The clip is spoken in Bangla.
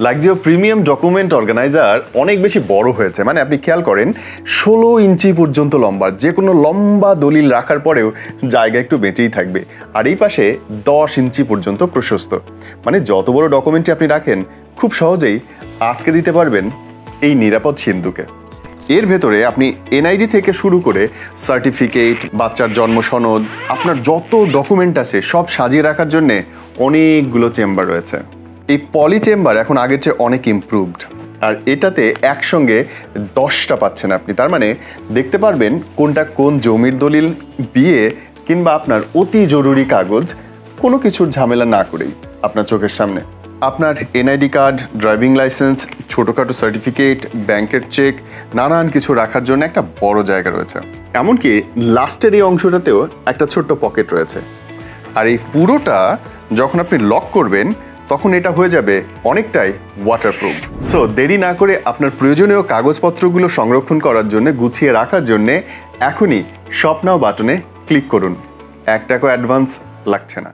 লাক্সিও প্রিমিয়াম ডকুমেন্ট অর্গানাইজার অনেক বেশি বড় হয়েছে, মানে আপনি খেয়াল করেন 16 ইঞ্চি পর্যন্ত লম্বা, যে কোনো লম্বা দলিল রাখার পরেও জায়গা একটু বেঁচেই থাকবে। আর এই পাশে 10 ইঞ্চি পর্যন্ত প্রশস্ত, মানে যত বড় ডকুমেন্টই আপনি রাখেন খুব সহজেই আটকে দিতে পারবেন এই নিরাপদ সিন্ধুকে। এর ভেতরে আপনি এনআইডি থেকে শুরু করে সার্টিফিকেট, বাচ্চার জন্ম সনদ, আপনার যত ডকুমেন্ট আছে সব সাজিয়ে রাখার জন্যে অনেকগুলো চেম্বার রয়েছে। এই পলি চেম্বার এখন আগের চেয়ে অনেক ইমপ্রুভড, আর এটাতে একসঙ্গে 10টা পাচ্ছেন আপনি। তার মানে দেখতে পারবেন কোনটা কোন জমির দলিল, বিয়ে কিংবা আপনার অতি জরুরি কাগজ, কোনো কিছুর ঝামেলা না করেই আপনার চোখের সামনে। আপনার এনআইডি কার্ড, ড্রাইভিং লাইসেন্স, ছোটোখাটো সার্টিফিকেট, ব্যাংকের চেক, নানান কিছু রাখার জন্য একটা বড় জায়গা রয়েছে। এমনকি লাস্টের এই অংশটাতেও একটা ছোট্ট পকেট রয়েছে। আর এই পুরোটা যখন আপনি লক করবেন তখন এটা হয়ে যাবে অনেকটাই ওয়াটারপ্রুফ। সো দেরি না করে আপনার প্রয়োজনীয় কাগজপত্রগুলো সংরক্ষণ করার জন্য, গুছিয়ে রাখার জন্যে এখনই শপ নাও বাটনে ক্লিক করুন। 1 টাকাও অ্যাডভান্স লাগছে না।